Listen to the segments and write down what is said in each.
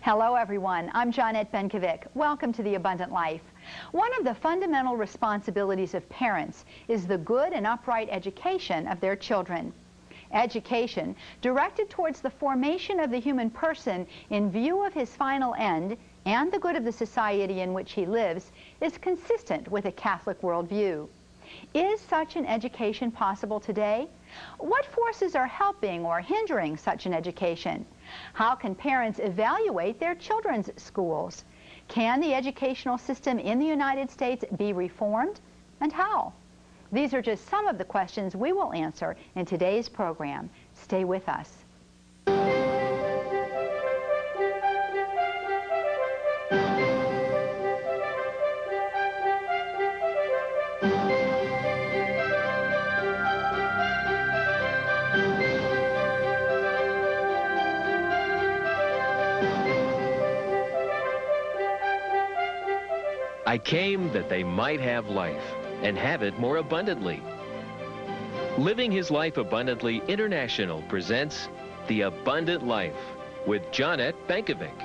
Hello everyone, I'm Johnette Benkovic. Welcome to The Abundant Life. One of the fundamental responsibilities of parents is the good and upright education of their children. Education, directed towards the formation of the human person in view of his final end and the good of the society in which he lives, is consistent with a Catholic worldview. Is such an education possible today? What forces are helping or hindering such an education? How can parents evaluate their children's schools? Can the educational system in the United States be reformed? And how? These are just some of the questions we will answer in today's program. Stay with us. I came that they might have life, and have it more abundantly. Living His Life Abundantly International presents The Abundant Life with Johnette Benkovic.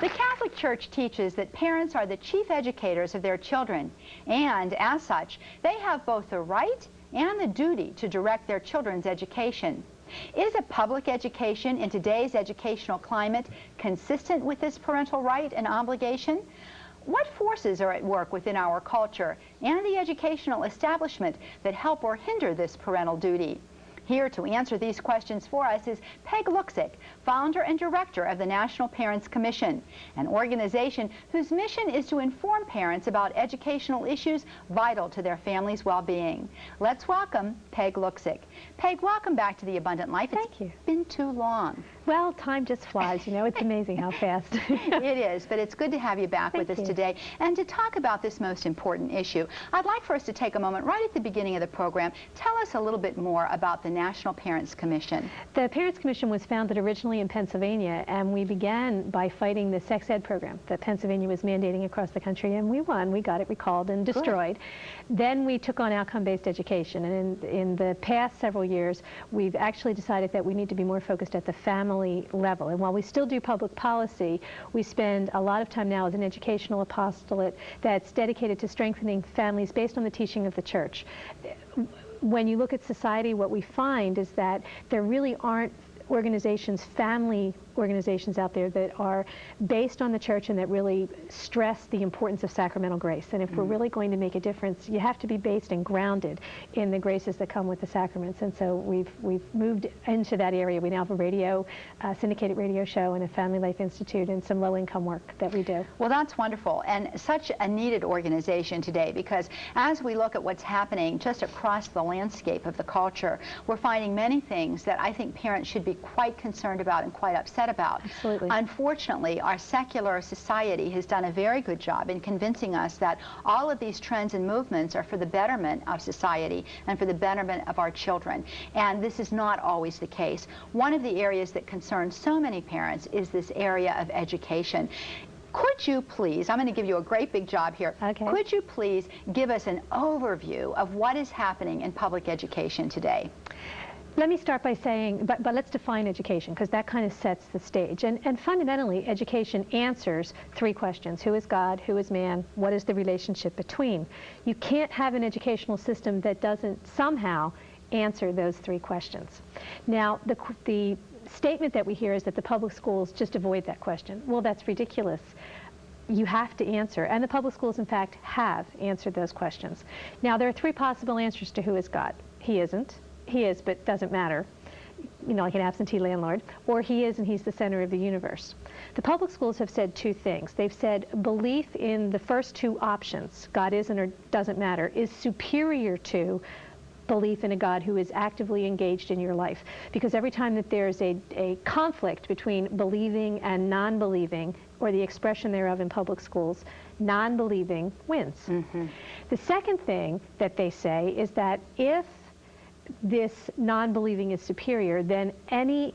The Catholic Church teaches that parents are the chief educators of their children, and as such, they have both the right and the duty to direct their children's education. Is a public education in today's educational climate consistent with this parental right and obligation? What forces are at work within our culture and the educational establishment that help or hinder this parental duty? Here to answer these questions for us is Peg Luksic, founder and director of the National Parents Commission, an organization whose mission is to inform parents about educational issues vital to their family's well-being. Let's welcome Peg Luksic. Peg, welcome back to The Abundant Life. Thank you. It's been too long. Well, time just flies, you know, it's amazing how fast. It is, but it's good to have you back with us today and to talk about this most important issue. I'd like for us to take a moment right at the beginning of the program. Tell us a little bit more about the National Parents Commission. The Parents Commission was founded originally in Pennsylvania, and we began by fighting the sex ed program that Pennsylvania was mandating across the country, and we won. We got it recalled and destroyed. Good. Then we took on outcome-based education, and in the past several years, we've actually decided that we need to be more focused at the family level. And while we still do public policy, we spend a lot of time now as an educational apostolate that's dedicated to strengthening families based on the teaching of the Church. When you look at society, what we find is that there really aren't organizations, family organizations out there that are based on the Church and that really stress the importance of sacramental grace. And if we're really going to make a difference, you have to be based and grounded in the graces that come with the sacraments. And so we've moved into that area. We now have a radio, syndicated radio show and a Family Life Institute and some low-income work that we do. Well, that's wonderful, and such a needed organization today, because as we look at what's happening just across the landscape of the culture, we're finding many things that I think parents should be quite concerned about and quite upset about. Absolutely. Unfortunately, our secular society has done a very good job in convincing us that all of these trends and movements are for the betterment of society and for the betterment of our children. And this is not always the case. One of the areas that concerns so many parents is this area of education. Could you please, I'm going to give you a great big job here. Okay. Could you please give us an overview of what is happening in public education today? Let me start by saying, but let's define education, because that kind of sets the stage. And fundamentally, education answers three questions. Who is God? Who is man? What is the relationship between? You can't have an educational system that doesn't somehow answer those three questions. Now, the statement that we hear is that the public schools just avoid that question. Well, that's ridiculous. You have to answer, and the public schools, in fact, have answered those questions. Now, there are three possible answers to who is God. He isn't. He is, but doesn't matter, you know, like an absentee landlord, or he is and he's the center of the universe. The public schools have said two things. They've said belief in the first two options, God isn't or doesn't matter, is superior to belief in a God who is actively engaged in your life. Because every time that there's a conflict between believing and non-believing, or the expression thereof in public schools, non-believing wins. Mm-hmm. The second thing that they say is that if this non-believing is superior, then any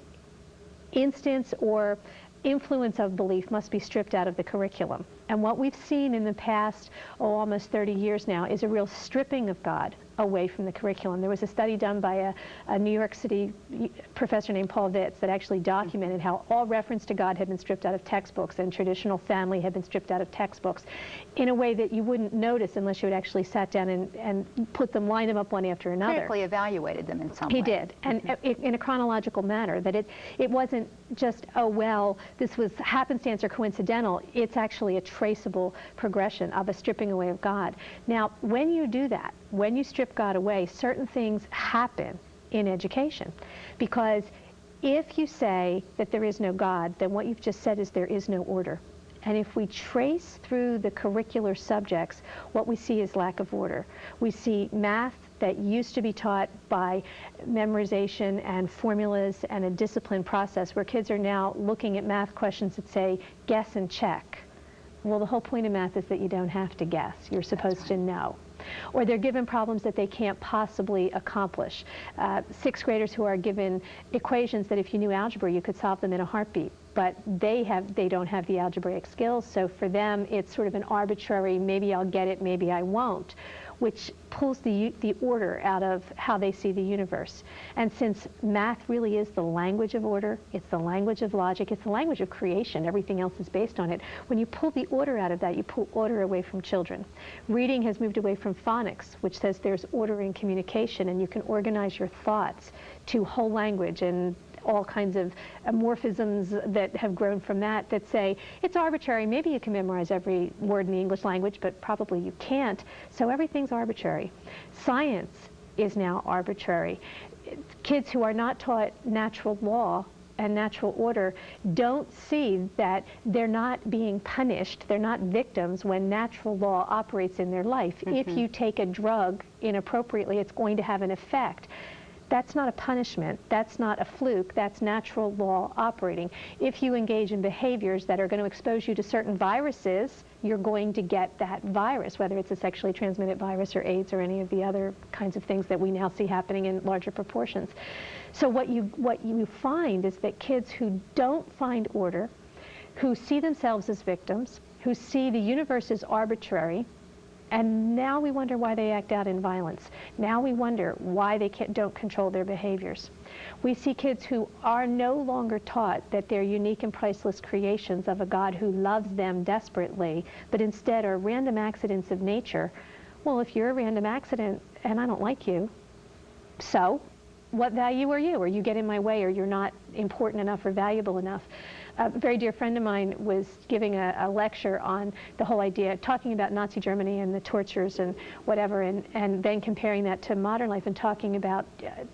instance or influence of belief must be stripped out of the curriculum. And what we've seen in the past, almost 30 years now, is a real stripping of God away from the curriculum. There was a study done by a New York City professor named Paul Vitz that actually documented how all reference to God had been stripped out of textbooks and traditional family had been stripped out of textbooks in a way that you wouldn't notice unless you had actually sat down and put them, lined them up one after another. Critically evaluated them in some way. He did, and in a chronological manner, that it wasn't just, oh, well, this was happenstance or coincidental. It's actually a traceable progression of a stripping away of God. Now, when you do that, when you strip God away, certain things happen in education. Because if you say that there is no God, then what you've just said is there is no order. And if we trace through the curricular subjects, what we see is lack of order. We see math that used to be taught by memorization and formulas and a disciplined process, where kids are now looking at math questions that say, guess and check. Well, the whole point of math is that you don't have to guess. You're supposed to know. Or they're given problems that they can't possibly accomplish. Sixth graders who are given equations that if you knew algebra, you could solve them in a heartbeat. But they don't have the algebraic skills, so for them it's sort of an arbitrary, maybe I'll get it, maybe I won't, which pulls the order out of how they see the universe. And since math really is the language of order, it's the language of logic, it's the language of creation, everything else is based on it, when you pull the order out of that, you pull order away from children. Reading has moved away from phonics, which says there's order in communication and you can organize your thoughts, to whole language and all kinds of morphisms that have grown from that say it's arbitrary. Maybe you can memorize every word in the English language, but probably you can't. So everything's arbitrary. Science is now arbitrary. Kids who are not taught natural law and natural order don't see that they're not being punished, they're not victims when natural law operates in their life. If you take a drug inappropriately, it's going to have an effect. That's not a punishment, that's not a fluke, that's natural law operating. If you engage in behaviors that are going to expose you to certain viruses, you're going to get that virus, whether it's a sexually transmitted virus or AIDS or any of the other kinds of things that we now see happening in larger proportions. So what you find is that kids who don't find order, who see themselves as victims, who see the universe as arbitrary, and now we wonder why they act out in violence. Now we wonder why they don't control their behaviors. We see kids who are no longer taught that they're unique and priceless creations of a God who loves them desperately, but instead are random accidents of nature. Well, if you're a random accident and I don't like you, so what value are you? Or you get in my way, or you're not important enough or valuable enough. A very dear friend of mine was giving a lecture on the whole idea, talking about Nazi Germany and the tortures and whatever, and then comparing that to modern life and talking about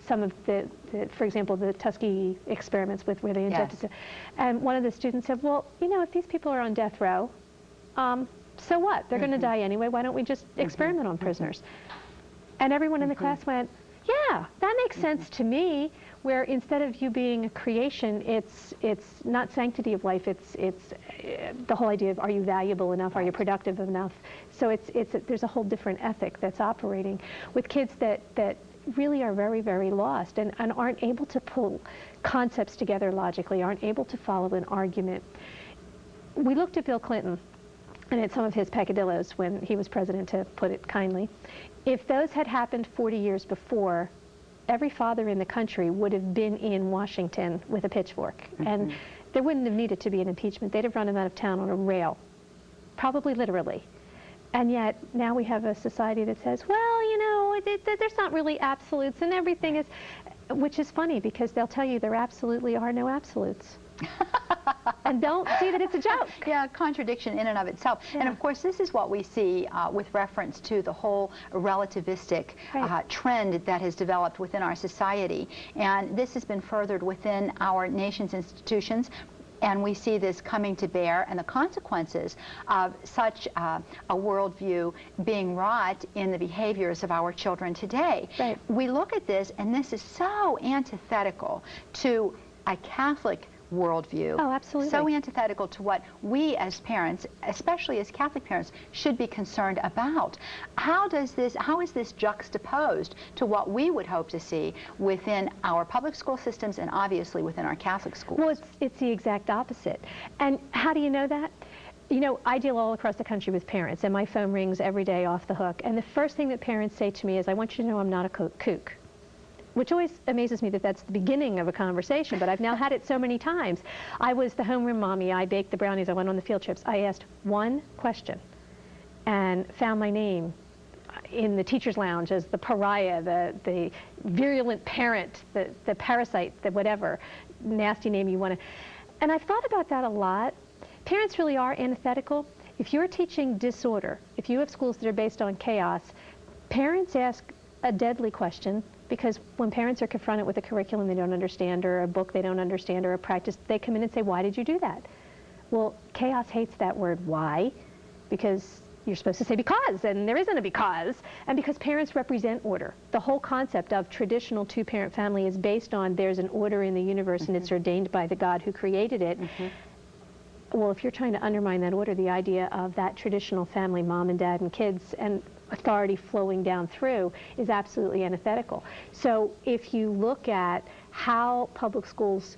some of the, for example, the Tuskegee experiments with where they injected. Yes. And one of the students said, well, you know, if these people are on death row, so what? They're going to die anyway. Why don't we just experiment on prisoners? And everyone in the class went, yeah, that makes sense to me, where instead of you being a creation, it's not sanctity of life, it's the whole idea of are you valuable enough, are you productive enough? So there's a whole different ethic that's operating with kids that really are very, very lost and aren't able to pull concepts together logically, aren't able to follow an argument. We looked at Bill Clinton and at some of his peccadillos when he was president, to put it kindly. If those had happened 40 years before, every father in the country would have been in Washington with a pitchfork. And there wouldn't have needed to be an impeachment. They'd have run him out of town on a rail, probably literally. And yet now we have a society that says, well, you know, there's not really absolutes and everything is, which is funny because they'll tell you there absolutely are no absolutes. And don't see that it's a joke. Yeah, contradiction in and of itself. Yeah. And of course, this is what we see with reference to the whole relativistic trend that has developed within our society. And this has been furthered within our nation's institutions. And we see this coming to bear and the consequences of such a worldview being wrought in the behaviors of our children today. Right. We look at this, and this is so antithetical to a Catholic worldview. Oh, absolutely. So antithetical to what we as parents, especially as Catholic parents, should be concerned about. How is this juxtaposed to what we would hope to see within our public school systems and obviously within our Catholic schools? Well, it's the exact opposite. And how do you know that? You know, I deal all across the country with parents, and my phone rings every day off the hook. And the first thing that parents say to me is, I want you to know I'm not a kook. Which always amazes me that that's the beginning of a conversation, but I've now had it so many times. I was the homeroom mommy. I baked the brownies. I went on the field trips. I asked one question and found my name in the teacher's lounge as the pariah, the virulent parent, the parasite, the whatever nasty name you want to. And I've thought about that a lot. Parents really are antithetical. If you're teaching disorder, if you have schools that are based on chaos, parents ask a deadly question, because when parents are confronted with a curriculum they don't understand, or a book they don't understand, or a practice, they come in and say, why did you do that? Well, chaos hates that word, why, because you're supposed to say because, and there isn't a because, and because parents represent order. The whole concept of traditional two-parent family is based on there's an order in the universe and it's ordained by the God who created it. Well, if you're trying to undermine that order, the idea of that traditional family, mom and dad and kids, and authority flowing down through is absolutely antithetical. So if you look at how public schools,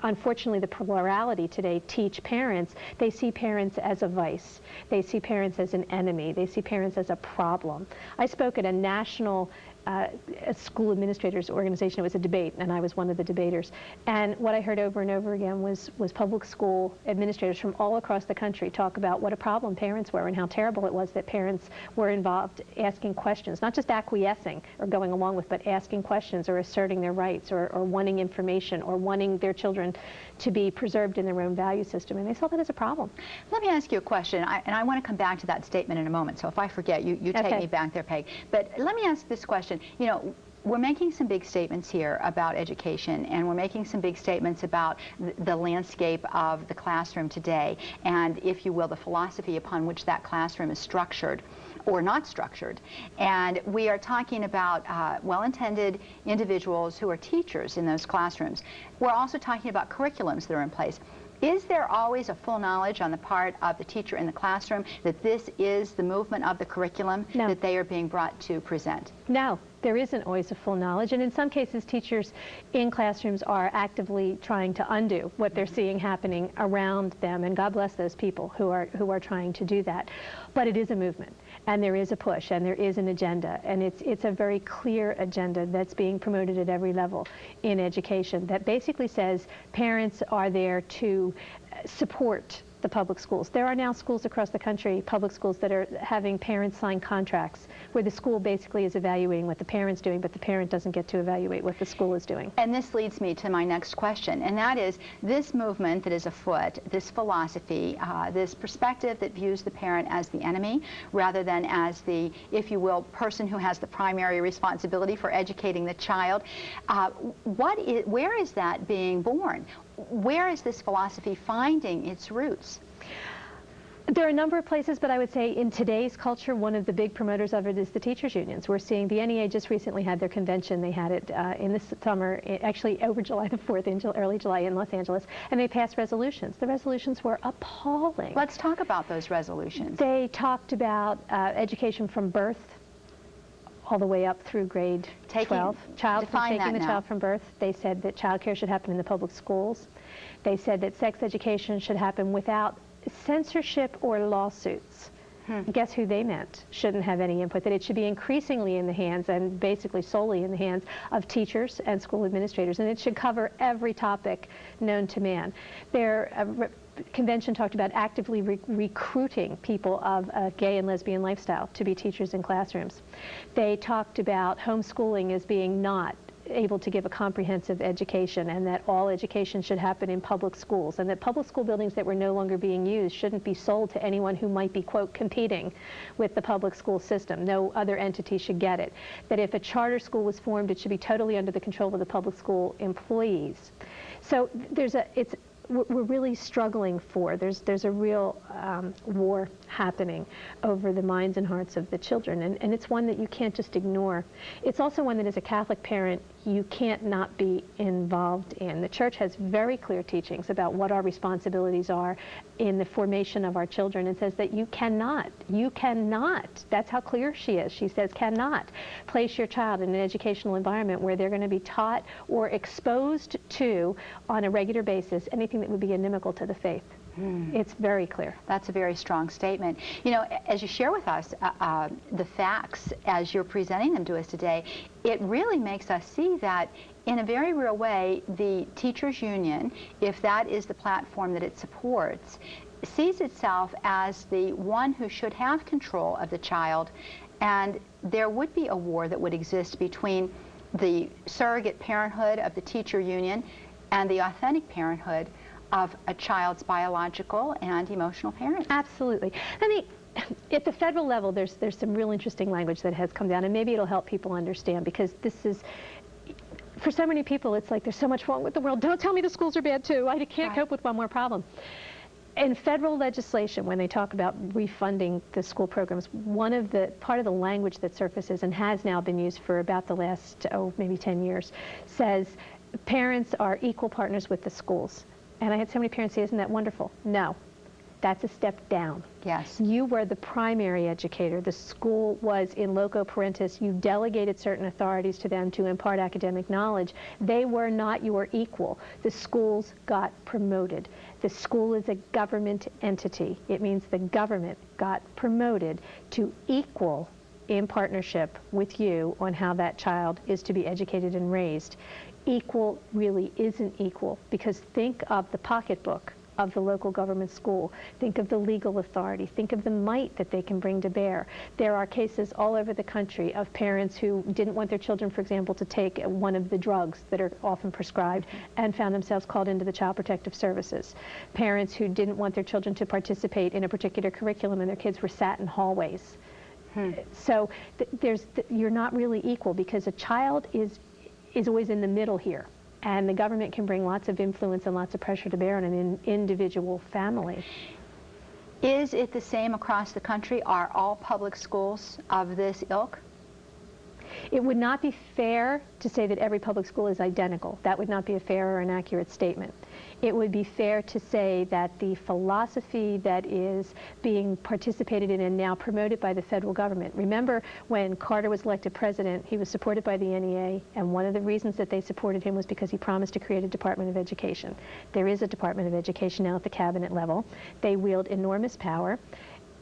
unfortunately the plurality today, teach parents, they see parents as a vice. They see parents as an enemy. They see parents as a problem. I spoke at a national a school administrators organization. It was a debate, and I was one of the debaters. And what I heard over and over again was public school administrators from all across the country talk about what a problem parents were and how terrible it was that parents were involved asking questions, not just acquiescing or going along with, but asking questions or asserting their rights or wanting information or wanting their children to be preserved in their own value system. And they saw that as a problem. Let me ask you a question, and I want to come back to that statement in a moment. So if I forget, you take me back there, Peg. But let me ask this question. You know, we're making some big statements here about education, and we're making some big statements about the landscape of the classroom today, and, if you will, the philosophy upon which that classroom is structured or not structured. And we are talking about well-intended individuals who are teachers in those classrooms. We're also talking about curriculums that are in place. Is there always a full knowledge on the part of the teacher in the classroom that this is the movement of the curriculum that they are being brought to present? No, there isn't always a full knowledge, and in some cases teachers in classrooms are actively trying to undo what they're seeing happening around them, and God bless those people who are trying to do that. But it is a movement, and there is a push, and there is an agenda, and it's a very clear agenda that's being promoted at every level in education that basically says parents are there to support the public schools. There are now schools across the country, public schools, that are having parents sign contracts where the school basically is evaluating what the parent's doing, but the parent doesn't get to evaluate what the school is doing. And this leads me to my next question, and that is this movement that is afoot, this philosophy, this perspective that views the parent as the enemy rather than as the, if you will, person who has the primary responsibility for educating the child. Where is that being born? Where is this philosophy finding its roots? There are a number of places, but I would say in today's culture, one of the big promoters of it is the teachers' unions. We're seeing the NEA just recently had their convention. They had it in the summer, actually over July the 4th, in early July in Los Angeles, and they passed resolutions. The resolutions were appalling. Let's talk about those resolutions. They talked about education from birth all the way up through grade 12. Taking the child from birth. They said that child care should happen in the public schools. They said that sex education should happen without censorship or lawsuits. Guess who they meant shouldn't have any input, that it should be increasingly in the hands, and basically solely in the hands, of teachers and school administrators, and it should cover every topic known to man. Their convention talked about actively recruiting people of a gay and lesbian lifestyle to be teachers in classrooms. They talked about homeschooling as being not able to give a comprehensive education, and that all education should happen in public schools, and that public school buildings that were no longer being used shouldn't be sold to anyone who might be, quote, competing with the public school system. No other entity should get it. That if a charter school was formed, it should be totally under the control of the public school employees. So we're really struggling for, there's a real war happening over the minds and hearts of the children, and it's one that you can't just ignore. It's also one that, as a Catholic parent, you can't not be involved in. The church has very clear teachings about what our responsibilities are in the formation of our children, and says that you cannot, that's how clear she is. She says cannot place your child in an educational environment where they're going to be taught or exposed to on a regular basis anything that would be inimical to the faith. It's very clear. That's a very strong statement. You know, as you share with us the facts as you're presenting them to us today, it really makes us see that in a very real way, the teachers union, if that is the platform that it supports, sees itself as the one who should have control of the child, and there would be a war that would exist between the surrogate parenthood of the teacher union and the authentic parenthood of a child's biological and emotional parents. Absolutely. I mean, at the federal level, there's some real interesting language that has come down, and maybe it'll help people understand, because this is, for so many people, it's like there's so much wrong with the world. Don't tell me the schools are bad too. I can't cope with one more problem. In federal legislation, when they talk about refunding the school programs, part of the language that surfaces and has now been used for about the last, maybe 10 years, says parents are equal partners with the schools. And I had so many parents say, isn't that wonderful? No, that's a step down. Yes. You were the primary educator. The school was in loco parentis. You delegated certain authorities to them to impart academic knowledge. They were not your equal. The schools got promoted. The school is a government entity. It means the government got promoted to equal in partnership with you on how that child is to be educated and raised. Equal really isn't equal, because think of the pocketbook of the local government school. Think of the legal authority. Think of the might that they can bring to bear. There are cases all over the country of parents who didn't want their children, for example, to take one of the drugs that are often prescribed and found themselves called into the Child Protective Services. Parents who didn't want their children to participate in a particular curriculum and their kids were sat in hallways. So you're not really equal, because a child is always in the middle here. And the government can bring lots of influence and lots of pressure to bear on an individual family. Is it the same across the country? Are all public schools of this ilk? It would not be fair to say that every public school is identical. That would not be a fair or an accurate statement. It would be fair to say that the philosophy that is being participated in and now promoted by the federal government. Remember, when Carter was elected president, he was supported by the NEA, and one of the reasons that they supported him was because he promised to create a Department of Education. There is a Department of Education now at the cabinet level. They wield enormous power.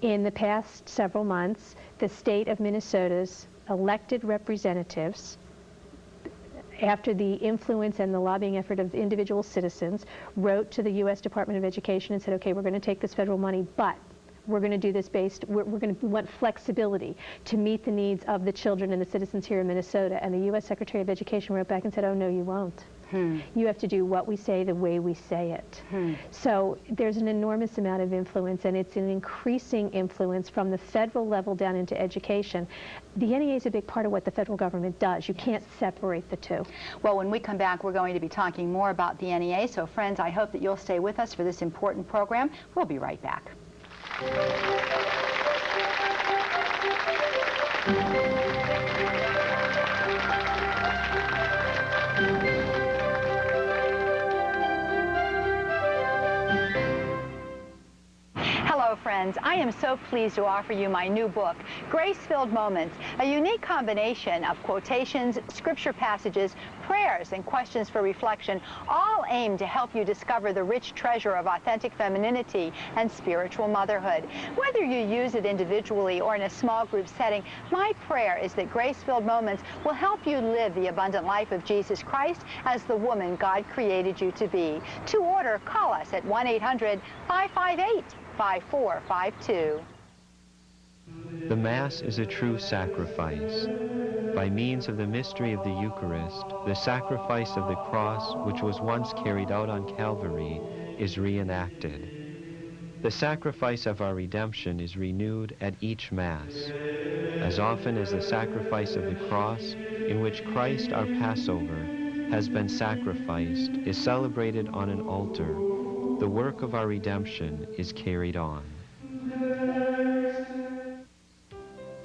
In the past several months, the state of Minnesota's elected representatives, after the influence and the lobbying effort of individual citizens, wrote to the U.S. Department of Education and said, okay, we're going to take this federal money, but we're going to do this based, we want flexibility to meet the needs of the children and the citizens here in Minnesota. And the U.S. Secretary of Education wrote back and said, oh, no, you won't. You have to do what we say the way we say it. So there's an enormous amount of influence, and it's an increasing influence from the federal level down into education. The NEA is a big part of what the federal government does. You can't separate the two. Well, when we come back, we're going to be talking more about the NEA. So friends, I hope that you'll stay with us for this important program. We'll be right back. Hello, friends. I am so pleased to offer you my new book, Grace-Filled Moments, a unique combination of quotations, scripture passages, prayers, and questions for reflection, all aimed to help you discover the rich treasure of authentic femininity and spiritual motherhood. Whether you use it individually or in a small group setting, my prayer is that Grace-Filled Moments will help you live the abundant life of Jesus Christ as the woman God created you to be. To order, call us at 1-800-558-5452. The Mass is a true sacrifice. By means of the mystery of the Eucharist, the sacrifice of the cross, which was once carried out on Calvary, is reenacted. The sacrifice of our redemption is renewed at each Mass. As often as the sacrifice of the cross, in which Christ, our Passover, has been sacrificed, is celebrated on an altar, the work of our redemption is carried on.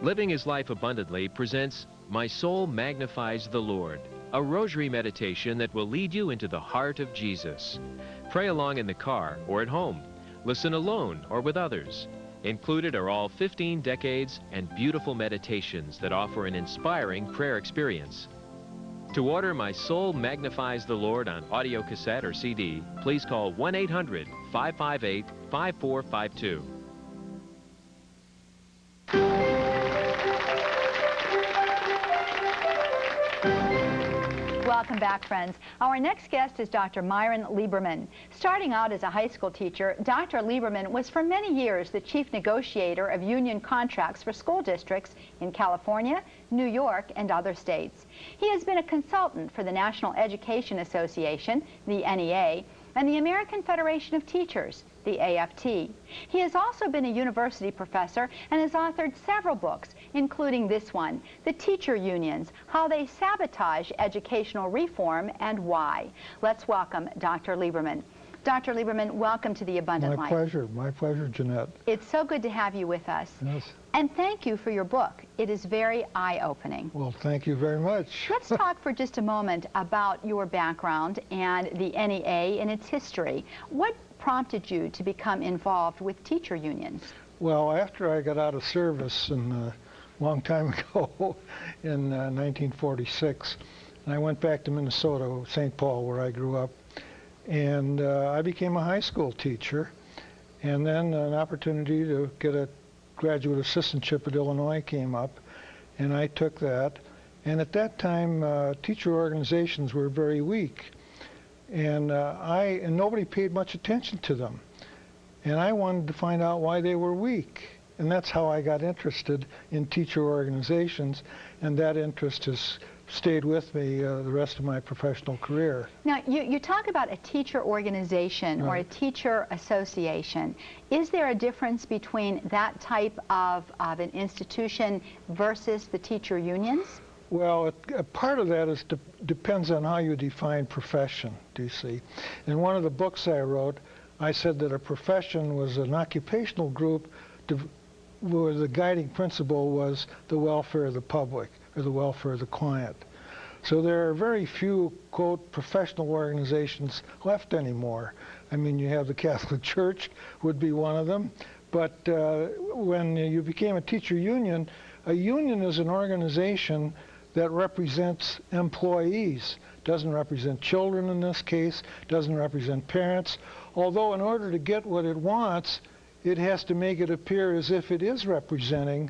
Living His Life Abundantly presents My Soul Magnifies the Lord, a rosary meditation that will lead you into the heart of Jesus. Pray along in the car or at home. Listen alone or with others. Included are all 15 decades and beautiful meditations that offer an inspiring prayer experience. To order My Soul Magnifies the Lord on audio cassette or CD, please call 1-800-558-5452. Welcome back, friends. Our next guest is Dr. Myron Lieberman. Starting out as a high school teacher, Dr. Lieberman was for many years the chief negotiator of union contracts for school districts in California, New York, and other states. He has been a consultant for the National Education Association, the NEA, and the American Federation of Teachers, the AFT. He has also been a university professor and has authored several books, including this one, The Teacher Unions, How They Sabotage Educational Reform and Why. Let's welcome Dr. Lieberman. Dr. Lieberman, welcome to the Abundant Life. My pleasure, Jeanette. It's so good to have you with us. Yes. And thank you for your book. It is very eye-opening. Well, thank you very much. Let's talk for just a moment about your background and the NEA and its history. What prompted you to become involved with teacher unions? Well, after I got out of service a long time ago in 1946, I went back to Minnesota, St. Paul, where I grew up, and I became a high school teacher, and then an opportunity to get a graduate assistantship at Illinois came up, and I took that. And at that time, teacher organizations were very weak, and nobody paid much attention to them. And I wanted to find out why they were weak, and that's how I got interested in teacher organizations, and that interest has stayed with me the rest of my professional career. Now, you talk about a teacher organization or a teacher association. Is there a difference between that type of an institution versus the teacher unions? Well, a part of that depends on how you define profession, do you see? In one of the books I wrote, I said that a profession was an occupational group where the guiding principle was the welfare of the public, or the welfare of the client. So there are very few, quote, professional organizations left anymore. I mean, you have the Catholic Church would be one of them, but when you became a teacher union, a union is an organization that represents employees, doesn't represent children in this case, doesn't represent parents, although in order to get what it wants, it has to make it appear as if it is representing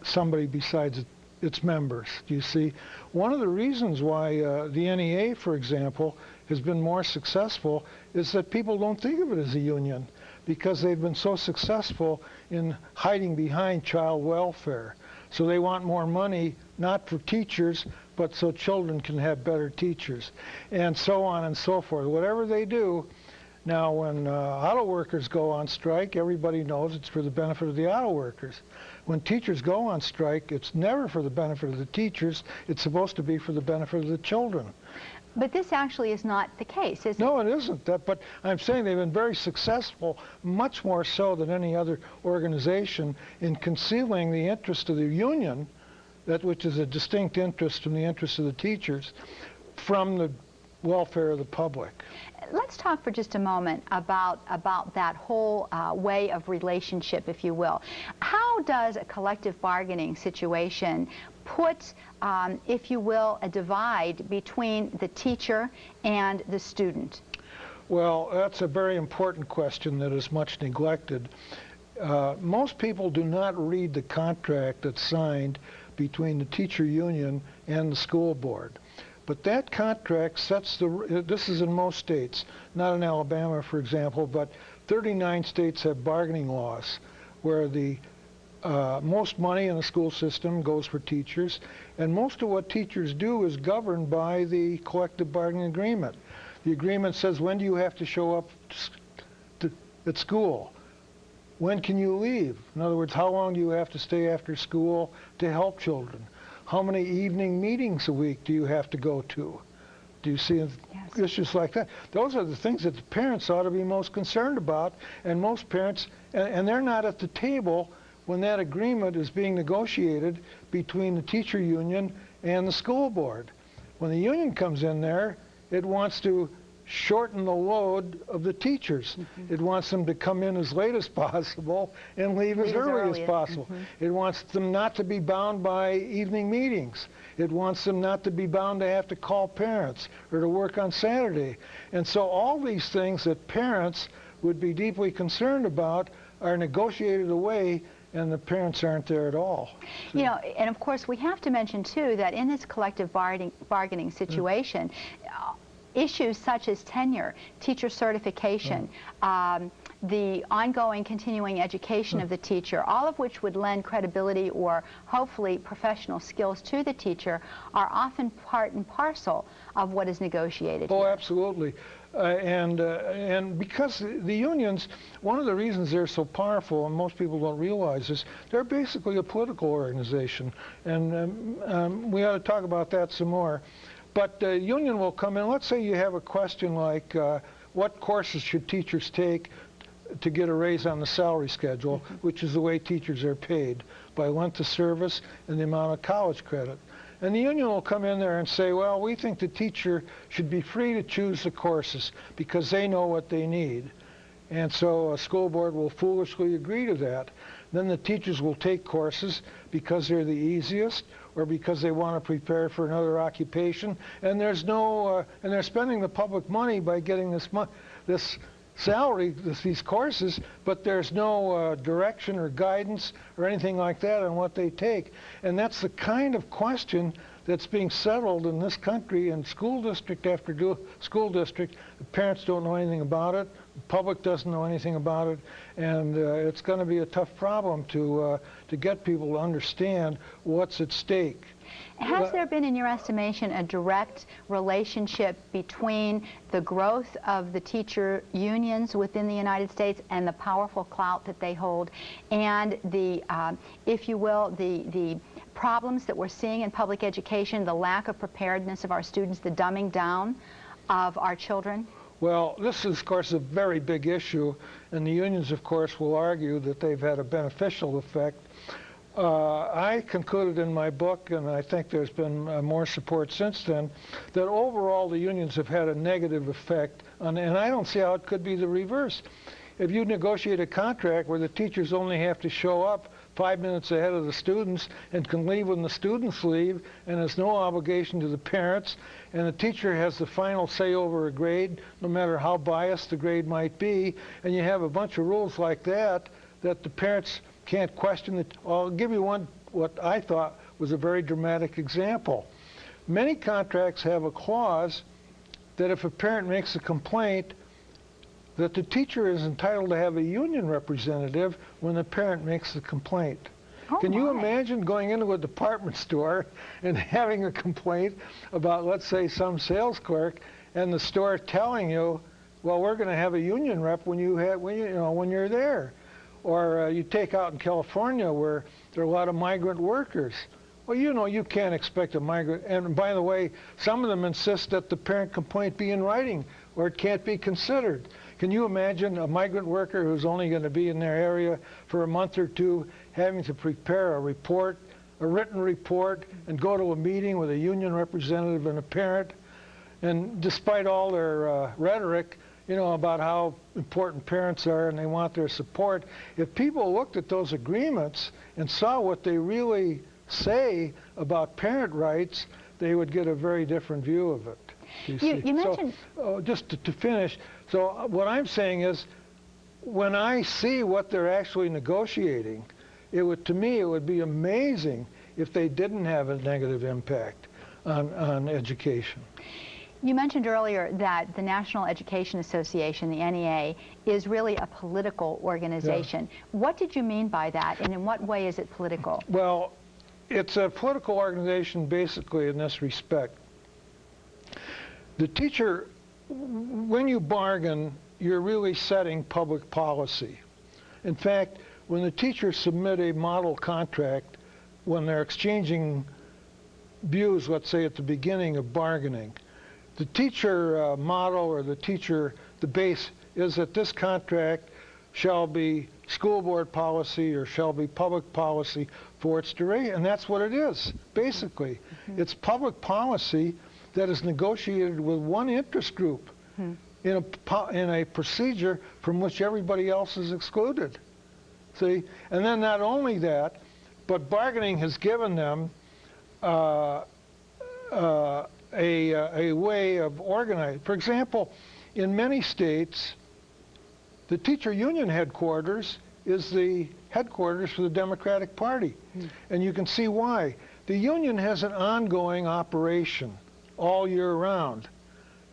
somebody besides its members. Do you see? One of the reasons why the NEA, for example, has been more successful is that people don't think of it as a union because they've been so successful in hiding behind child welfare. So they want more money, not for teachers, but so children can have better teachers, and so on and so forth. Whatever they do. Now, when auto workers go on strike, everybody knows it's for the benefit of the auto workers. When teachers go on strike, it's never for the benefit of the teachers. It's supposed to be for the benefit of the children. But this actually is not the case, is it? No, it isn't. But I'm saying they've been very successful, much more so than any other organization, in concealing the interest of the union, which is a distinct interest from the interest of the teachers, from the welfare of the public. Let's talk for just a moment about that whole way of relationship, if you will. How does a collective bargaining situation put, if you will, a divide between the teacher and the student? Well, that's a very important question that is much neglected. Most people do not read the contract that's signed between the teacher union and the school board. But that contract sets this is in most states, not in Alabama, for example, but 39 states have bargaining laws where the most money in the school system goes for teachers, and most of what teachers do is governed by the collective bargaining agreement. The agreement says, when do you have to show up at school? When can you leave? In other words, how long do you have to stay after school to help children? How many evening meetings a week do you have to go to? Do you see Yes. issues like that? Those are the things that the parents ought to be most concerned about, and most parents, and they're not at the table when that agreement is being negotiated between the teacher union and the school board. When the union comes in there, it wants to shorten the load of the teachers. It wants them to come in as late as possible and leave as early as possible. It wants them not to be bound by evening meetings. It wants them not to be bound to have to call parents or to work on Saturday. And so all these things that parents would be deeply concerned about are negotiated away, and the parents aren't there at all. You know, and of course we have to mention too that in this collective bargaining situation, issues such as tenure, teacher certification, the ongoing continuing education of the teacher, all of which would lend credibility or hopefully professional skills to the teacher, are often part and parcel of what is negotiated Oh, here. absolutely. And because the unions, one of the reasons they're so powerful, and most people don't realize this, they're basically a political organization. And we ought to talk about that some more. But the union will come in. Let's say you have a question like, what courses should teachers take to get a raise on the salary schedule, which is the way teachers are paid, by length of service and the amount of college credit. And the union will come in there and say, well, we think the teacher should be free to choose the courses because they know what they need. And so a school board will foolishly agree to that. Then the teachers will take courses because they're the easiest or because they want to prepare for another occupation. And there's no, and they're spending the public money by getting this salary, these courses, but there's no direction or guidance or anything like that on what they take. And that's the kind of question that's being settled in this country in school district after school district. The parents don't know anything about it. The public doesn't know anything about it. And it's going to be a tough problem to get people to understand what's at stake. Has there been, in your estimation, a direct relationship between the growth of the teacher unions within the United States and the powerful clout that they hold, and the, if you will, the problems that we're seeing in public education, the lack of preparedness of our students, the dumbing down of our children? Well, this is, of course, a very big issue, and the unions, of course, will argue that they've had a beneficial effect. I concluded in my book, and I think there's been more support since then, that overall the unions have had a negative effect on, and I don't see how it could be the reverse. If you negotiate a contract where the teachers only have to show up 5 minutes ahead of the students and can leave when the students leave, and there's no obligation to the parents, and the teacher has the final say over a grade, no matter how biased the grade might be, and you have a bunch of rules like that, that the parents can't question it. I'll give you one, what I thought was a very dramatic example. Many contracts have a clause that if a parent makes a complaint, that the teacher is entitled to have a union representative when the parent makes the complaint. Oh, Can you my. imagine going into a department store and having a complaint about, let's say, some sales clerk, and the store telling you, well, we're going to have a union rep when you're there? Or you take out in California where there are a lot of migrant workers. Well, you can't expect a migrant. And by the way, some of them insist that the parent complaint be in writing or it can't be considered. Can you imagine a migrant worker who's only going to be in their area for a month or two having to prepare a report, a written report, and go to a meeting with a union representative and a parent? And despite all their rhetoric, about how important parents are and they want their support, if people looked at those agreements and saw what they really say about parent rights, they would get a very different view of it. You mentioned... So, just to finish, so what I'm saying is, when I see what they're actually negotiating, to me, it would be amazing if they didn't have a negative impact on education. You mentioned earlier that the National Education Association, the NEA, is really a political organization. Yeah. What did you mean by that, and in what way is it political? Well, it's a political organization basically in this respect. The teacher, when you bargain, you're really setting public policy. In fact, when the teachers submit a model contract, when they're exchanging views, let's say at the beginning of bargaining, the teacher model or the base is that this contract shall be school board policy or shall be public policy for its duration. And that's what it is, basically. It's public policy that is negotiated with one interest group in a procedure from which everybody else is excluded. See? And then not only that, but bargaining has given them a way of organizing. For example, in many states, the teacher union headquarters is the headquarters for the Democratic Party. And you can see why. The union has an ongoing operation all year round,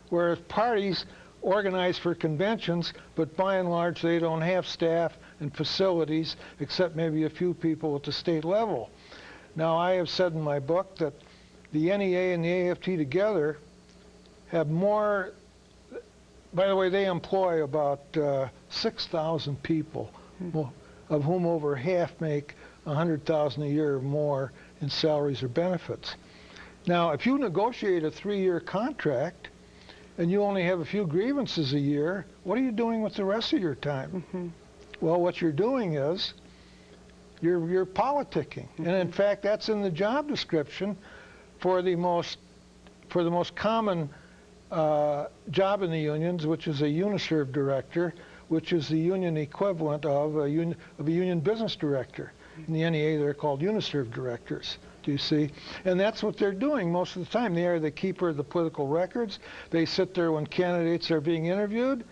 whereas parties organize for conventions, but by and large they don't have staff and facilities except maybe a few people at the state level. Now, I have said in my book that the NEA and the AFT together have more, by the way, they employ about 6,000 people, of whom over half make $100,000 a year or more in salaries or benefits. Now, if you negotiate a 3-year contract and you only have a few grievances a year, what are you doing with the rest of your time? Well, what you're doing is you're politicking. And in fact, that's in the job description for the most common job in the unions, which is a UNISERV director, which is the union equivalent of a union business director. In the NEA, they're called UNISERV directors. Do you see? And that's what they're doing most of the time. They are the keeper of the political records. They sit there when candidates are being interviewed.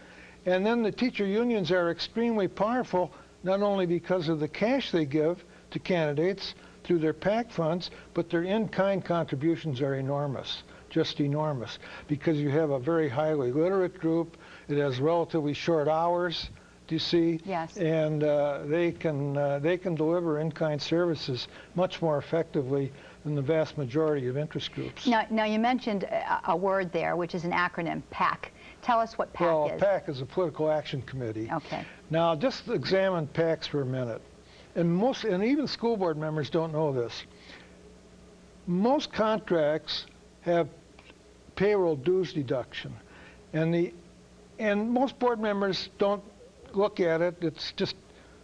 And then the teacher unions are extremely powerful, not only because of the cash they give to candidates through their PAC funds, but their in-kind contributions are enormous, just enormous, because you have a very highly literate group. It has relatively short hours, do you see? Yes. And they can deliver in-kind services much more effectively than the vast majority of interest groups. Now you mentioned a word there, which is an acronym, PAC. Tell us what PAC is. Well, PAC is a Political Action Committee. Okay. Now, just examine PACs for a minute. And even school board members don't know this. Most contracts have payroll dues deduction. And most board members don't look at it. It's just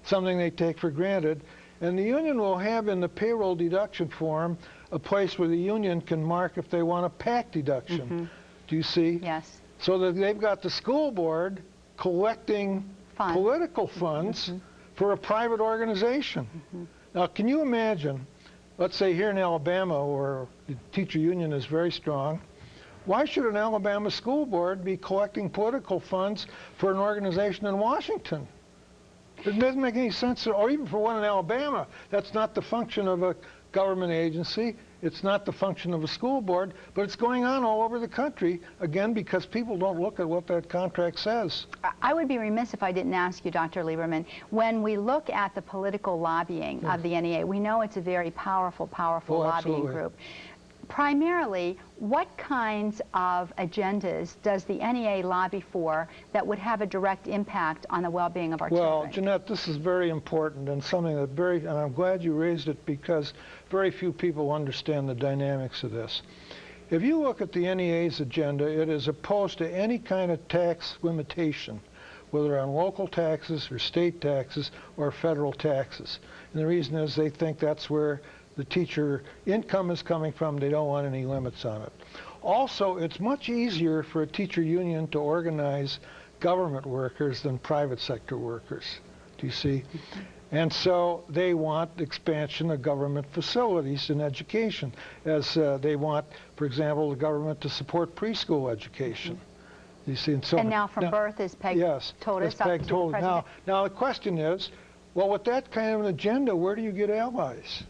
something they take for granted. And the union will have in the payroll deduction form a place where the union can mark if they want a PAC deduction. Do you see? Yes. So that they've got the school board collecting political funds for a private organization. Now, can you imagine, let's say here in Alabama, where the teacher union is very strong, why should an Alabama school board be collecting political funds for an organization in Washington? It doesn't make any sense, or even for one in Alabama. That's not the function of a government agency. It's not the function of a school board, but it's going on all over the country, again, because people don't look at what that contract says. I would be remiss if I didn't ask you, Dr. Lieberman, when we look at the political lobbying of the NEA, we know it's a very powerful lobbying group. Primarily, what kinds of agendas does the NEA lobby for that would have a direct impact on the well-being of our children? Well, Jeanette, this is very important and something that and I'm glad you raised it because very few people understand the dynamics of this. If you look at the NEA's agenda, it is opposed to any kind of tax limitation, whether on local taxes or state taxes or federal taxes. And the reason is they think that's where the teacher income is coming from. They don't want any limits on it. Also, it's much easier for a teacher union to organize government workers than private sector workers. Do you see? And so they want expansion of government facilities in education, as they want, for example, the government to support preschool education. You see, and so and now from birth, as Peg told us, Peg told us. Now the question is, well, with that kind of an agenda, where do you get allies?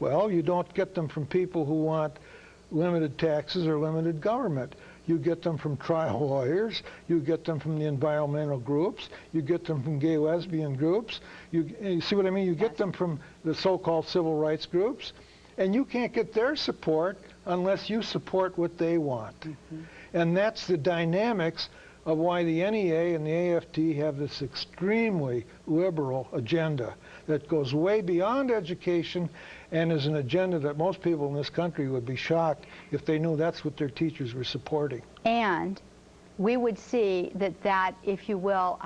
Well, you don't get them from people who want limited taxes or limited government. You get them from trial lawyers. You get them from the environmental groups. You get them from gay lesbian groups. You see what I mean? You get them from the so-called civil rights groups. And you can't get their support unless you support what they want. And that's the dynamics of why the NEA and the AFT have this extremely liberal agenda that goes way beyond education and is an agenda that most people in this country would be shocked if they knew that's what their teachers were supporting. And we would see that if you will,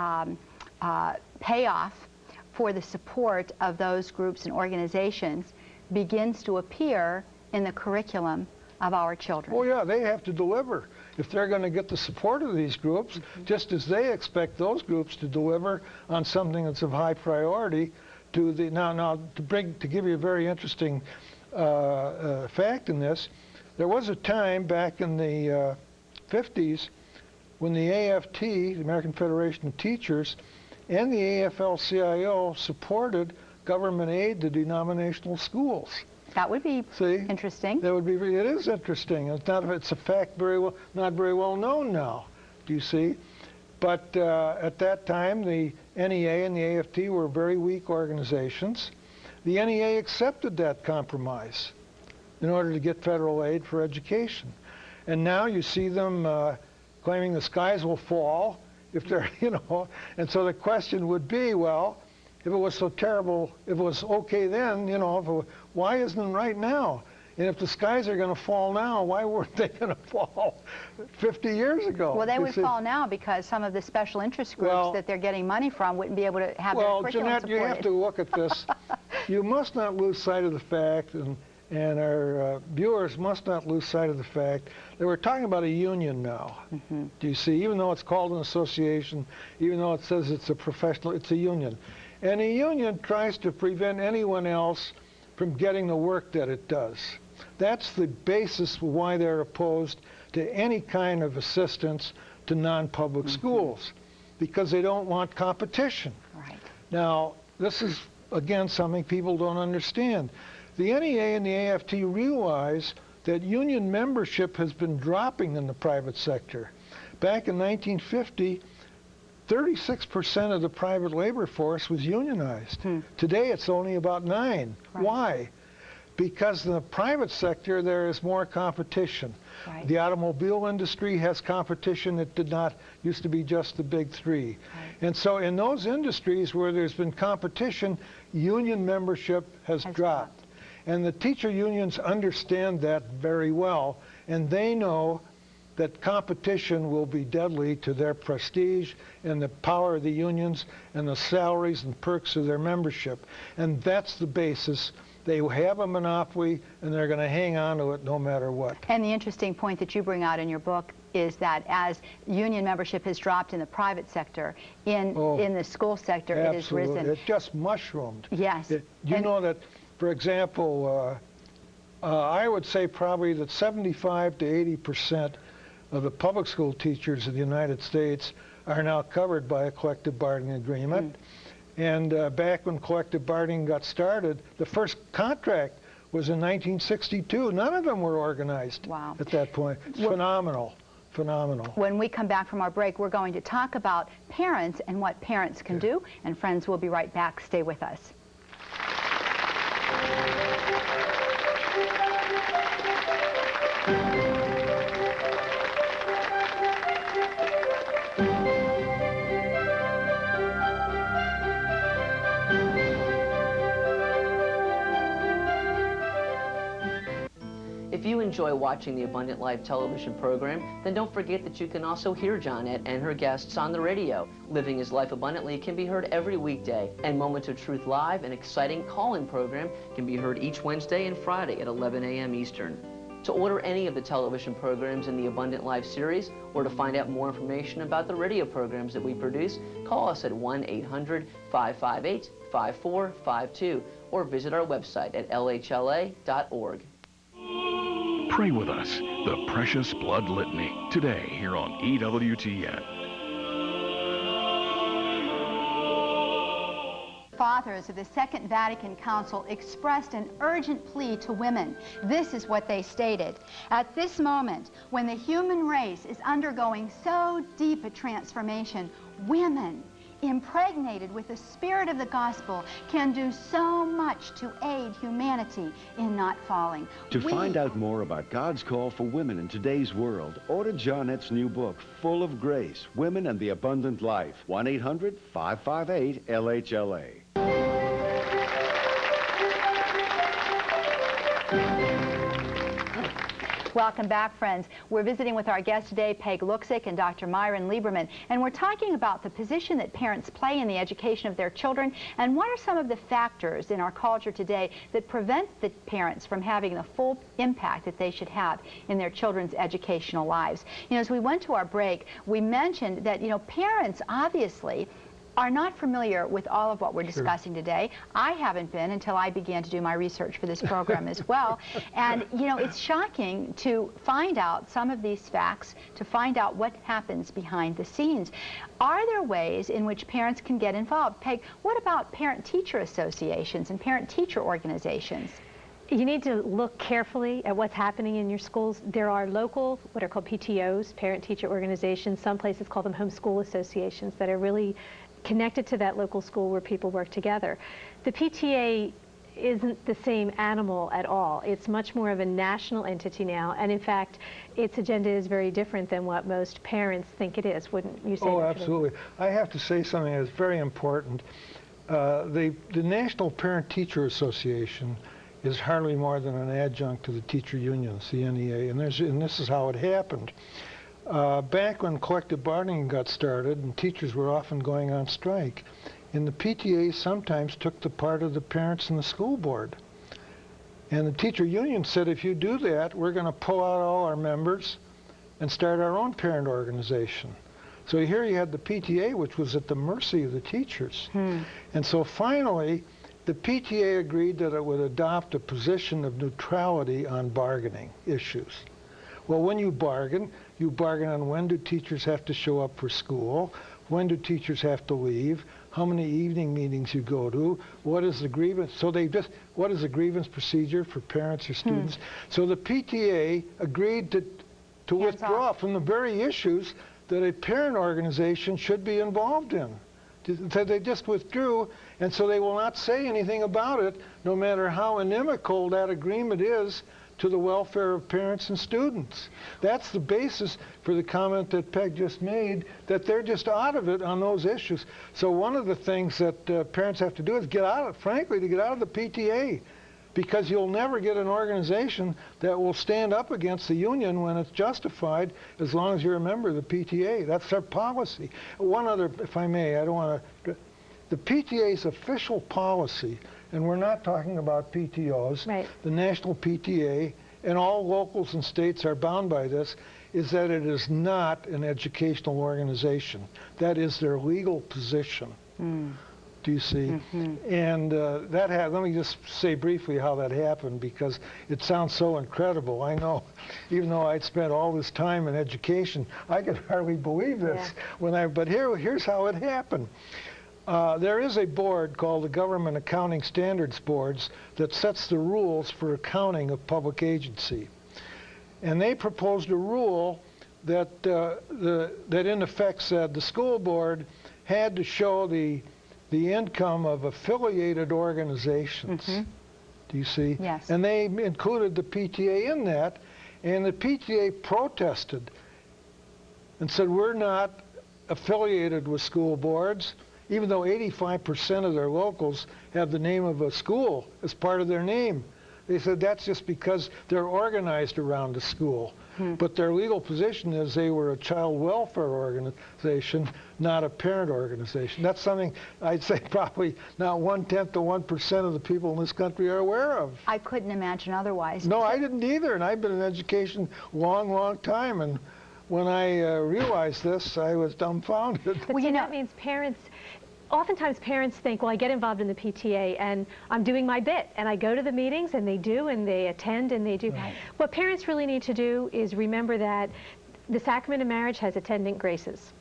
payoff for the support of those groups and organizations begins to appear in the curriculum of our children. Oh yeah, they have to deliver if they're going to get the support of these groups, just as they expect those groups to deliver on something that's of high priority to the, to give you a very interesting fact in this, there was a time back in the 50s when the AFT, the American Federation of Teachers, and the AFL-CIO supported government aid to denominational schools. That would be interesting. That would be. It is interesting. It's a fact not very well known now. Do you see? But at that time, the NEA and the AFT were very weak organizations. The NEA accepted that compromise in order to get federal aid for education, and now you see them claiming the skies will fall if they're, and so the question would be, well, if it was so terrible, if it was okay then, why isn't it right now? And if the skies are going to fall now, why weren't they going to fall 50 years ago? Well, they would fall now because some of the special interest groups that they're getting money from wouldn't be able to have their curriculum Jeanette, supported. you have to look at this. You must not lose sight of the fact, and our viewers must not lose sight of the fact that we're talking about a union now. Do you see? Even though it's called an association, even though it says it's a professional, it's a union. And a union tries to prevent anyone else from getting the work that it does. That's the basis why they're opposed to any kind of assistance to non-public schools, because they don't want competition. Right. Now, this is, again, something people don't understand. The NEA and the AFT realize that union membership has been dropping in the private sector. Back in 1950, 36% of the private labor force was unionized. Today it's only about 9%. Right. Why? Because in the private sector there is more competition. Right. The automobile industry has competition that did not used to be just the big three. Right. And so in those industries where there's been competition, union membership has dropped. And the teacher unions understand that very well, and they know that competition will be deadly to their prestige and the power of the unions and the salaries and perks of their membership. And that's the basis. They have a monopoly, and they're going to hang on to it no matter what. And the interesting point that you bring out in your book is that as union membership has dropped in the private sector, in the school sector, it has risen. It just mushroomed. Yes. You know that, for example, I would say probably that 75 to 80% of the public school teachers in the United States are now covered by a collective bargaining agreement. And back when collective bargaining got started, the first contract was in 1962. None of them were organized at that point. It's phenomenal, phenomenal. When we come back from our break, we're going to talk about parents and what parents can do. And friends, we'll be right back. Stay with us. If you enjoy watching the Abundant Life television program, then don't forget that you can also hear Johnette and her guests on the radio. Living His Life Abundantly can be heard every weekday, and Moments of Truth Live, an exciting call-in program, can be heard each Wednesday and Friday at 11 a.m. Eastern. To order any of the television programs in the Abundant Life series, or to find out more information about the radio programs that we produce, call us at 1-800-558-5452, or visit our website at lhla.org. Pray with us, the Precious Blood Litany, today here on EWTN. Fathers of the Second Vatican Council expressed an urgent plea to women. This is what they stated. At this moment, when the human race is undergoing so deep a transformation, women, impregnated with the spirit of the gospel, can do so much to aid humanity in not falling. To find out more about God's call for women in today's world, order Johnette's new book, Full of Grace, Women and the Abundant Life. 1-800-558-LHLA. Welcome back, friends. We're visiting with our guest today, Peg Luksic and Dr. Myron Lieberman, and we're talking about the position that parents play in the education of their children and what are some of the factors in our culture today that prevent the parents from having the full impact that they should have in their children's educational lives. You know, as we went to our break, we mentioned that, you know, parents obviously are not familiar with all of what we're discussing today. I haven't been until I began to do my research for this program as well. And, you know, it's shocking to find out some of these facts, to find out what happens behind the scenes. Are there ways in which parents can get involved? Peg, what about parent-teacher associations and parent-teacher organizations? You need to look carefully at what's happening in your schools. There are local, what are called PTOs, parent-teacher organizations. Some places call them homeschool associations that are really connected to that local school where people work together. The PTA isn't the same animal at all. It's much more of a national entity now, and in fact, its agenda is very different than what most parents think it is. Wouldn't you say that? Oh, absolutely. I have to say something that's very important. The National Parent-Teacher Association is hardly more than an adjunct to the teacher unions, the NEA, and this is how it happened. Back when collective bargaining got started and teachers were often going on strike, and the PTA sometimes took the part of the parents and the school board. And the teacher union said, if you do that, we're going to pull out all our members and start our own parent organization. So here you had the PTA, which was at the mercy of the teachers. And so finally, the PTA agreed that it would adopt a position of neutrality on bargaining issues. Well, when you bargain on when do teachers have to show up for school, when do teachers have to leave, how many evening meetings you go to, what is the grievance, what is the grievance procedure for parents or students. So the PTA agreed to withdraw from the very issues that a parent organization should be involved in. So they just withdrew, and so they will not say anything about it, no matter how inimical that agreement is to the welfare of parents and students. That's the basis for the comment that Peg just made, that they're just out of it on those issues. So one of the things that parents have to do is get out of, frankly, to get out of the PTA, because you'll never get an organization that will stand up against the union when it's justified, as long as you're a member of the PTA. That's their policy. One other, if I may, I don't want to, the PTA's official policy, and we're not talking about PTOs, right. The national PTA, and all locals and states are bound by this, is that it is not an educational organization. That is their legal position. Do you see? And let me just say briefly how that happened, because it sounds so incredible. I know, even though I'd spent all this time in education, I could hardly believe this. But here's how it happened. There is a board called the Government Accounting Standards Boards that sets the rules for accounting of public agency. And they proposed a rule that, that in effect said the school board had to show the income of affiliated organizations. Do you see? Yes. And they included the PTA in that, and the PTA protested and said, we're not affiliated with school boards, even though 85% of their locals have the name of a school as part of their name. They said that's just because they're organized around a school. But their legal position is they were a child welfare organization, not a parent organization. That's something I'd say probably not 1/10 to 1% of the people in this country are aware of. I couldn't imagine otherwise. No, I didn't either, and I've been in education a long, long time, and when I realized this, I was dumbfounded. But you know, that means parents, oftentimes parents think, well, I get involved in the PTA and I'm doing my bit, and I go to the meetings and they do, and they attend and they do. Right. What parents really need to do is remember that the sacrament of marriage has attendant graces.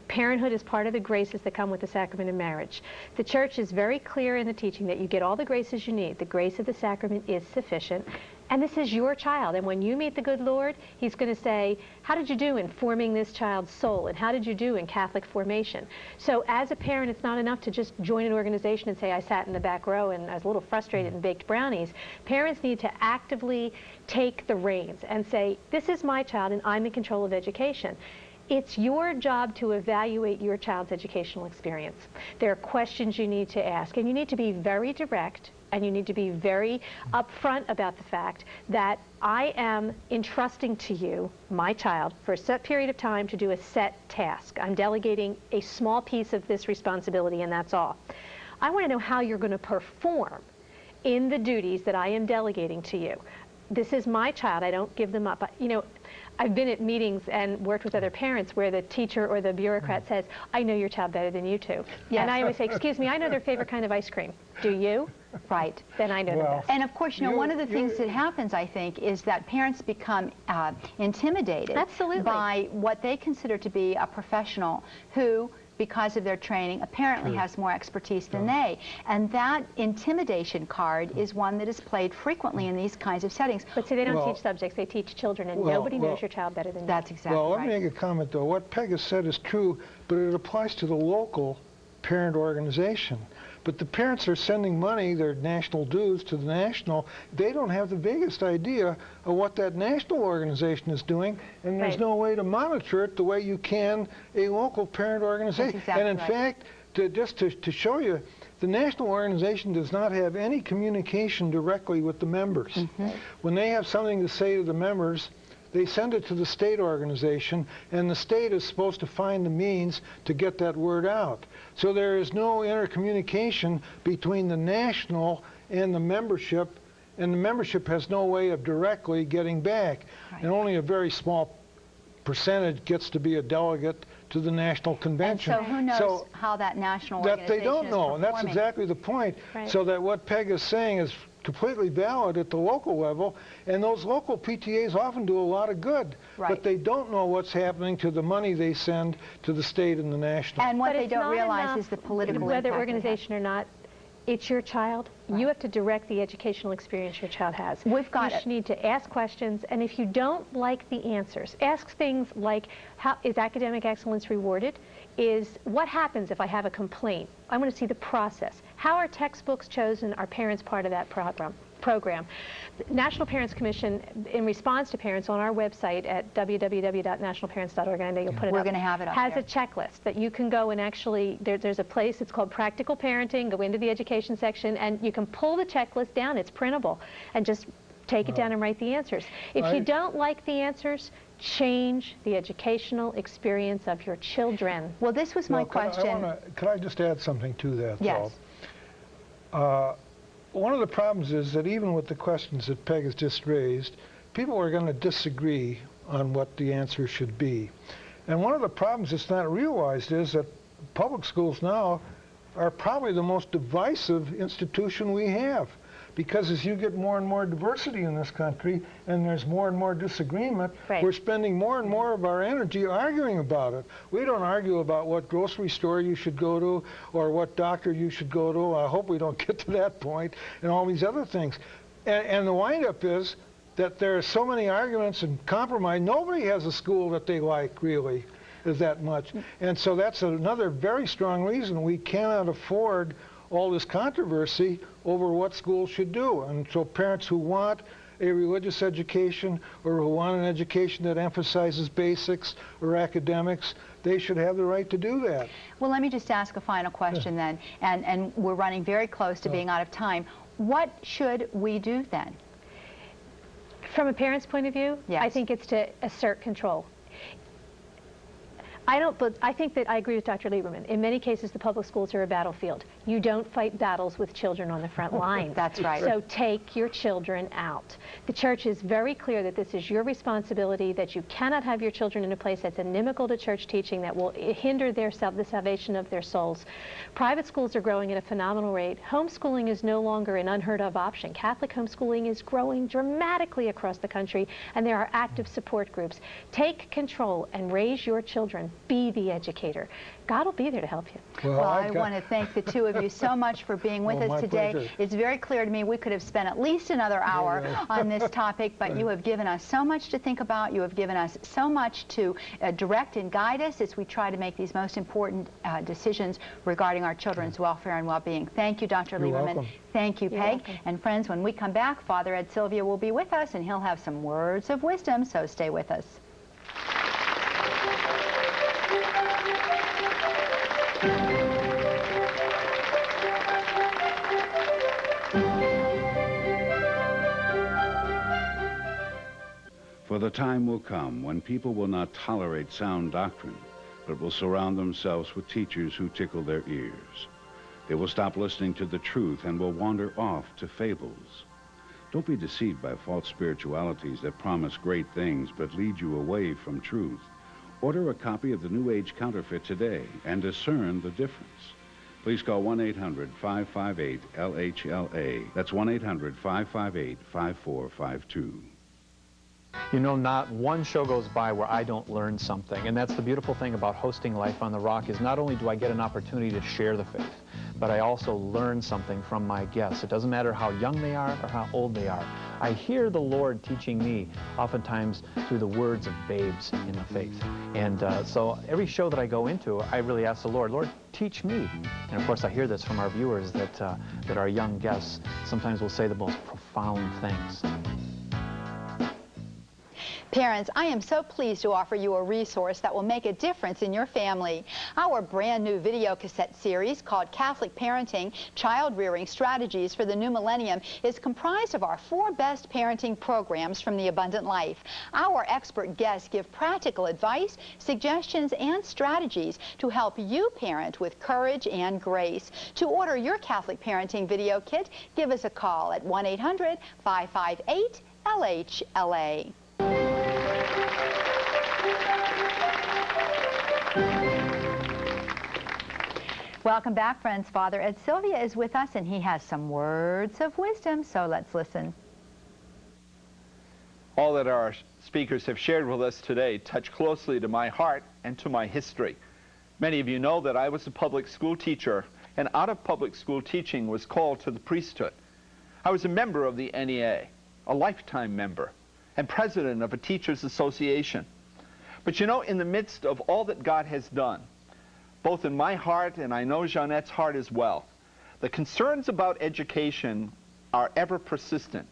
Parenthood is part of the graces that come with the sacrament of marriage. The church is very clear in the teaching that you get all the graces you need. The grace of the sacrament is sufficient. And this is your child. And when you meet the good Lord, he's going to say, how did you do in forming this child's soul? And how did you do in Catholic formation? So as a parent, it's not enough to just join an organization and say, I sat in the back row and I was a little frustrated and baked brownies. Parents need to actively take the reins and say, this is my child and I'm in control of education. It's your job to evaluate your child's educational experience. There are questions you need to ask, and you need to be very direct, and you need to be very upfront about the fact that I am entrusting to you, my child, for a set period of time to do a set task. I'm delegating a small piece of this responsibility, and that's all. I want to know how you're going to perform in the duties that I am delegating to you. This is my child. I don't give them up. You know, I've been at meetings and worked with other parents where the teacher or the bureaucrat says, I know your child better than you two. Yes. And I always say, excuse me, I know their favorite kind of ice cream. Do you? Right. Then I know the best. And of course, you know, one of the things that happens, I think, is that parents become intimidated by what they consider to be a professional who, because of their training, apparently has more expertise than they. And that intimidation card is one that is played frequently in these kinds of settings. But see, they don't teach subjects, they teach children, and nobody knows your child better than you. That's exactly right. Well, let me make a comment, though. What Peg has said is true, but it applies to the local parent organization. But the parents are sending money, their national dues, to the national. They don't have the biggest idea of what that national organization is doing, and there's no way to monitor it the way you can a local parent organization. And in fact, to show you, the national organization does not have any communication directly with the members. When they have something to say to the members, they send it to the state organization, and the state is supposed to find the means to get that word out. So there is no intercommunication between the national and the membership, and the membership has no way of directly getting back. And only a very small percentage gets to be a delegate to the national convention. And so who knows how that national organization they don't know, is and that's exactly the point. So that what Peg is saying is completely valid at the local level, and those local PTAs often do a lot of good, but they don't know what's happening to the money they send to the state and the national. And what they don't realize is the political impact. Whether organization or not, it's your child. You have to direct the educational experience your child has. You need to ask questions, and if you don't like the answers, ask things like, how is academic excellence rewarded? What happens if I have a complaint? I want to see the process. How are textbooks chosen? Are parents part of that program? The National Parents Commission, in response to parents, on our website at www.nationalparents.org, and I know you'll put it up. We're going to have it up has a checklist that you can go and actually, there's a place, it's called Practical Parenting, go into the education section, and you can pull the checklist down, it's printable, and just take it down and write the answers. If you don't like the answers, change the educational experience of your children. Well, this was my question. Could I just add something to that, Yes. though? One of the problems is that even with the questions that Peg has just raised, people are going to disagree on what the answer should be. And one of the problems that's not realized is that public schools now are probably the most divisive institution we have. Because as you get more and more diversity in this country, and there's more and more disagreement, we're spending more and more of our energy arguing about it. We don't argue about what grocery store you should go to or what doctor you should go to. I hope we don't get to that point, and all these other things. And the windup is that there are so many arguments and compromise. Nobody has a school that they like, really, is that much. And so that's another very strong reason we cannot afford all this controversy over what schools should do. And so parents who want a religious education or who want an education that emphasizes basics or academics, they should have the right to do that. Well, let me just ask a final question then, and we're running very close to being out of time. What should we do then? From a parent's point of view, I think it's to assert control. I think that I agree with Dr. Lieberman. In many cases, the public schools are a battlefield. You don't fight battles with children on the front lines. That's right. So take your children out. The church is very clear that this is your responsibility, that you cannot have your children in a place that's inimical to church teaching, that will hinder the salvation of their souls. Private schools are growing at a phenomenal rate. Homeschooling is no longer an unheard of option. Catholic homeschooling is growing dramatically across the country, and there are active support groups. Take control and raise your children. Be the educator. God will be there to help you. Well, I want to thank the two of you so much for being with us today. Pleasure. It's very clear to me we could have spent at least another hour on this topic, but you have given us so much to think about. You have given us so much to direct and guide us as we try to make these most important decisions regarding our children's welfare and well-being. Thank you, Dr. Lieberman. Welcome. Thank you, Peg. And friends, when we come back, Father Ed Sylvia will be with us, and he'll have some words of wisdom, so stay with us. the time will come when people will not tolerate sound doctrine, but will surround themselves with teachers who tickle their ears. They will stop listening to the truth and will wander off to fables. Don't be deceived by false spiritualities that promise great things but lead you away from truth. Order a copy of the New Age Counterfeit today and discern the difference. Please call 1-800-558-LHLA. That's 1-800-558-5452. You know, not one show goes by where I don't learn something. And that's the beautiful thing about hosting Life on the Rock is not only do I get an opportunity to share the faith, but I also learn something from my guests. It doesn't matter how young they are or how old they are. I hear the Lord teaching me, oftentimes through the words of babes in the faith. And so every show that I go into, I really ask the Lord, Lord, teach me. And of course, I hear this from our viewers that our young guests sometimes will say the most profound things. Parents, I am so pleased to offer you a resource that will make a difference in your family. Our brand new video cassette series called Catholic Parenting, Child Rearing Strategies for the New Millennium is comprised of our 4 best parenting programs from the Abundant Life. Our expert guests give practical advice, suggestions, and strategies to help you parent with courage and grace. To order your Catholic Parenting video kit, give us a call at 1-800-558-LHLA. Welcome back, friends. Father Ed Sylvia is with us, and he has some words of wisdom, so let's listen. All that our speakers have shared with us today touch closely to my heart and to my history. Many of you know that I was a public school teacher, and out of public school teaching was called to the priesthood. I was a member of the NEA, a lifetime member, and president of a teachers association. But you know, in the midst of all that God has done, both in my heart and I know Jeanette's heart as well, the concerns about education are ever persistent.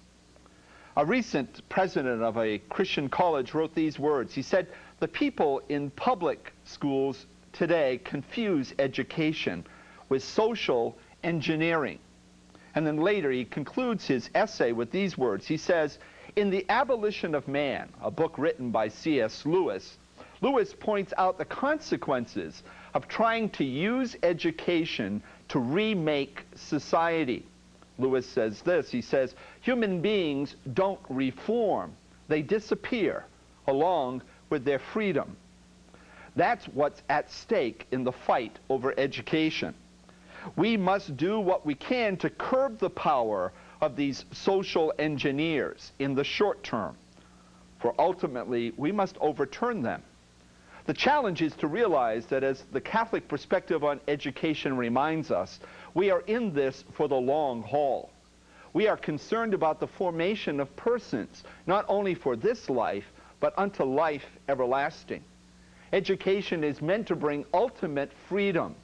A recent president of a Christian college wrote these words. He said, "The people in public schools today confuse education with social engineering." And then later he concludes his essay with these words. He says, "In The Abolition of Man," a book written by C.S. Lewis, Lewis points out the consequences of trying to use education to remake society. Lewis says this, he says, "Human beings don't reform, they disappear along with their freedom." That's what's at stake in the fight over education. We must do what we can to curb the power of these social engineers in the short term, for ultimately we must overturn them. The challenge is to realize that, as the Catholic perspective on education reminds us, we are in this for the long haul. We are concerned about the formation of persons, not only for this life, but unto life everlasting. Education is meant to bring ultimate freedom,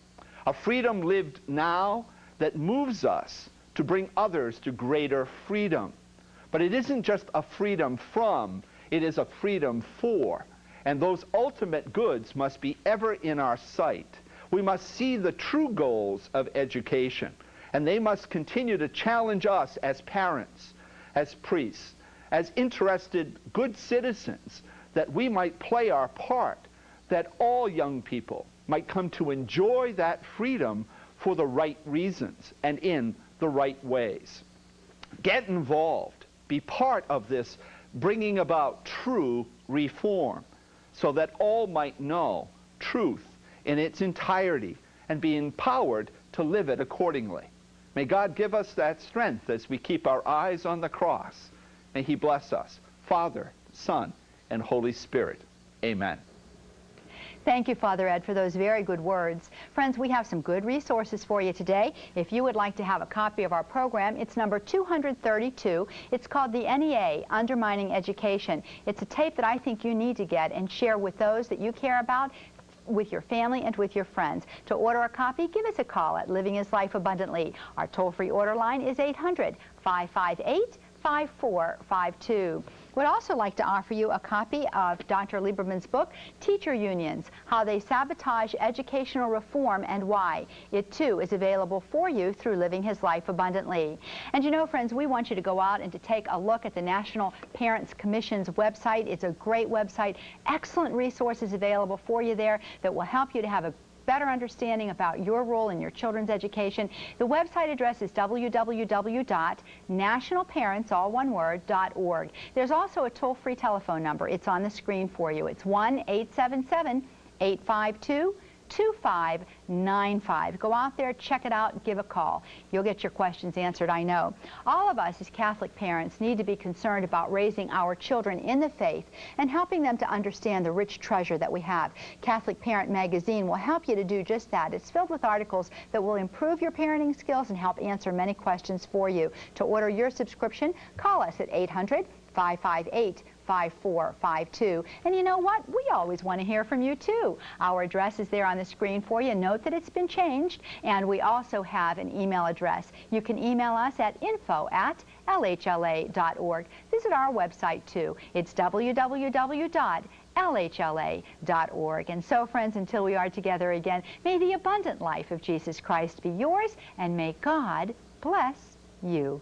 a freedom lived now that moves us to bring others to greater freedom. But it isn't just a freedom from, it is a freedom for. And those ultimate goods must be ever in our sight. We must see the true goals of education, and they must continue to challenge us as parents, as priests, as interested good citizens, that we might play our part, that all young people might come to enjoy that freedom for the right reasons and in the right ways. Get involved. Be part of this bringing about true reform, so that all might know truth in its entirety and be empowered to live it accordingly. May God give us that strength as we keep our eyes on the cross. May He bless us, Father, Son, and Holy Spirit. Amen. Thank you, Father Ed, for those very good words. Friends, we have some good resources for you today. If you would like to have a copy of our program, it's number 232. It's called the NEA, Undermining Education. It's a tape that I think you need to get and share with those that you care about, with your family and with your friends. To order a copy, give us a call at Living His Life Abundantly. Our toll-free order line is 800-558-5452. Would also like to offer you a copy of Dr. Lieberman's book, Teacher Unions, How They Sabotage Educational Reform and Why. It too is available for you through Living His Life Abundantly. And you know, friends, we want you to go out and to take a look at the National Parents Commission's website. It's a great website, excellent resources available for you there that will help you to have a better understanding about your role in your children's education. The website address is www.nationalparents.org. There's also a toll-free telephone number. It's on the screen for you. It's 1-877-852-2595. Go out there, check it out, give a call. You'll get your questions answered, I know. All of us as Catholic parents need to be concerned about raising our children in the faith and helping them to understand the rich treasure that we have. Catholic Parent Magazine will help you to do just that. It's filled with articles that will improve your parenting skills and help answer many questions for you. To order your subscription, call us at 800-558-5452. And you know what? We always want to hear from you too. Our address is there on the screen for you. Note that it's been changed, and we also have an email address. You can email us at info@lhla.org. Visit our website too. It's www.lhla.org. And so, friends, until we are together again, may the abundant life of Jesus Christ be yours, and may God bless you.